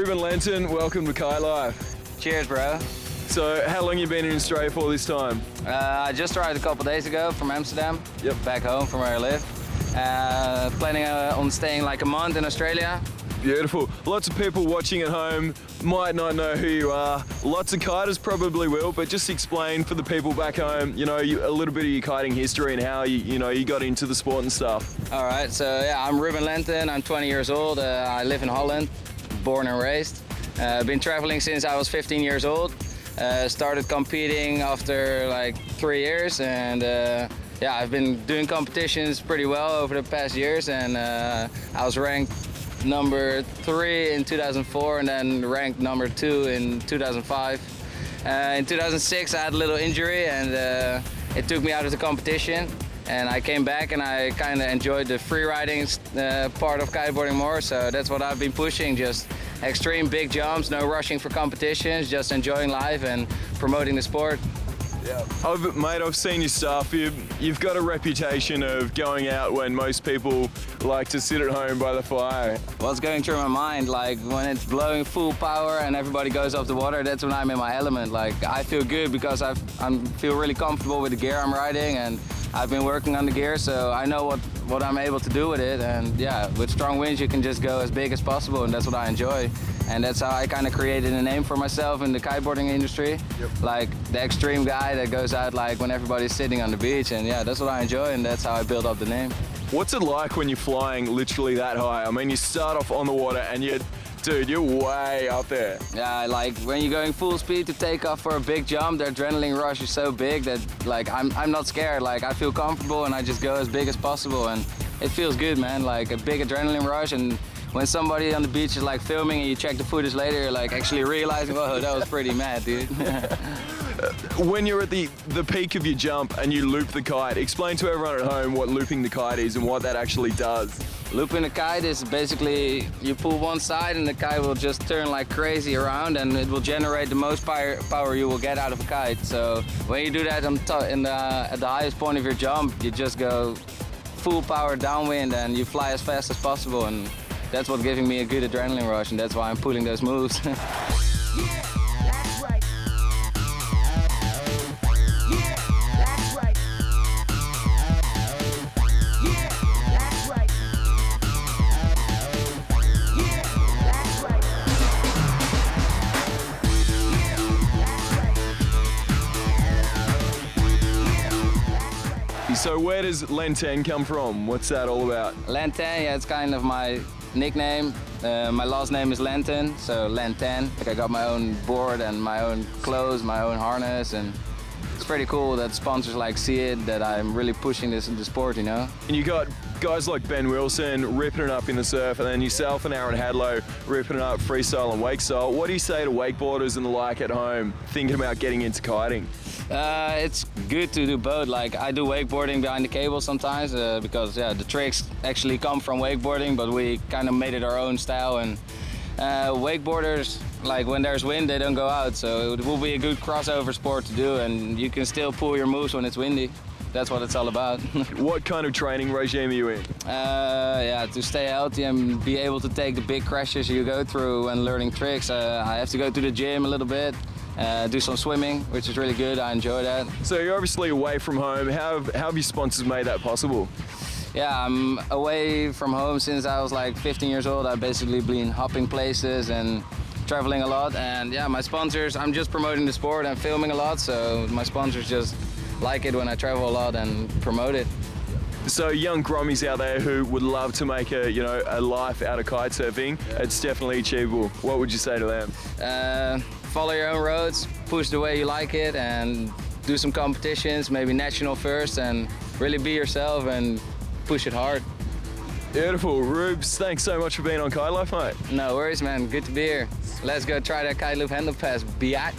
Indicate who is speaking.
Speaker 1: Ruben Lenten, welcome to Kitelife.
Speaker 2: Cheers, bro.
Speaker 1: So, how long you been in Australia for this time?
Speaker 2: I just arrived a couple days ago from Amsterdam. Yep. Back home from where I live. Planning on staying like a month in Australia.
Speaker 1: Beautiful. Lots of people watching at home might not know who you are. Lots of kiters probably will, but just explain for the people back home, a little bit of your kiting history and how you got into the sport and stuff.
Speaker 2: All right, so yeah, I'm Ruben Lenten. I'm 20 years old. I live in Holland, born and raised. Been traveling since I was 15 years old. Started competing after like 3 years, and yeah, I've been doing competitions pretty well over the past years, and I was ranked number 3 in 2004 and then ranked number 2 in 2005. In 2006 I had a little injury, and it took me out of the competition, and I came back and I kind of enjoyed the free riding part of kiteboarding more, so that's what I've been pushing. Just extreme big jumps, no rushing for competitions, just enjoying life and promoting the sport.
Speaker 1: Yeah. I've seen your stuff. You've got a reputation of going out when most people like to sit at home by the fire.
Speaker 2: What's going through my mind, like when it's blowing full power and everybody goes off the water, that's when I'm in my element. Like I feel good because I feel really comfortable with the gear I'm riding, and I've been working on the gear, so I know what I'm able to do with it. And yeah, with strong winds you can just go as big as possible, and that's what I enjoy. And that's how I kind of created a name for myself in the kiteboarding industry. Yep. Like the extreme guy that goes out like when everybody's sitting on the beach, and yeah, that's what I enjoy, and that's how I built up the name.
Speaker 1: What's it like when you're flying literally that high? I mean, you start off on the water and you're way up there.
Speaker 2: Yeah, like when you're going full speed to take off for a big jump, the adrenaline rush is so big that like I'm not scared. Like I feel comfortable and I just go as big as possible, and it feels good, man. Like a big adrenaline rush, and when somebody on the beach is like filming and you check the footage later, you're like actually realizing, whoa, that was pretty mad, dude.
Speaker 1: When you're at the peak of your jump and you loop the kite, explain to everyone at home what looping the kite is and what that actually does.
Speaker 2: Looping the kite is basically you pull one side and the kite will just turn like crazy around, and it will generate the most power you will get out of a kite. So when you do that at the highest point of your jump, you just go full power downwind and you fly as fast as possible, and that's what's giving me a good adrenaline rush, and that's why I'm pulling those moves.
Speaker 1: So where does Lenten come from? What's that all about?
Speaker 2: Lenten, yeah, it's kind of my nickname. My last name is Lenten, so Lenten. Like I got my own board and my own clothes, my own harness, and it's pretty cool that sponsors like see it, that I'm really pushing this in the sport, And
Speaker 1: you got guys like Ben Wilson ripping it up in the surf, and then yourself and Aaron Hadlow ripping it up freestyle and wake style. What do you say to wakeboarders and the like at home thinking about getting into kiting?
Speaker 2: It's good to do both. Like I do wakeboarding behind the cable sometimes because yeah, the tricks actually come from wakeboarding, but we kind of made it our own style. And wakeboarders, like when there's wind, they don't go out, so it will be a good crossover sport to do, and you can still pull your moves when it's windy. That's what it's all about.
Speaker 1: What kind of training regime are you in?
Speaker 2: Yeah, to stay healthy and be able to take the big crashes you go through when learning tricks, I have to go to the gym a little bit. Do some swimming, which is really good. I enjoy that.
Speaker 1: So you're obviously away from home. How have your sponsors made that possible?
Speaker 2: Yeah, I'm away from home since I was like 15 years old. I've basically been hopping places and traveling a lot. And yeah, my sponsors, I'm just promoting the sport and filming a lot, so my sponsors just like it when I travel a lot and promote it.
Speaker 1: So young grommies out there who would love to make a life out of kite surfing, it's definitely achievable. What would you say to them?
Speaker 2: Follow your own roads, push the way you like it, and do some competitions, maybe national first, and really be yourself and push it hard.
Speaker 1: Beautiful. Rubes, thanks so much for being on Kitelife, mate.
Speaker 2: No worries, man. Good to be here. Let's go try that Kitelife handle pass, biatch.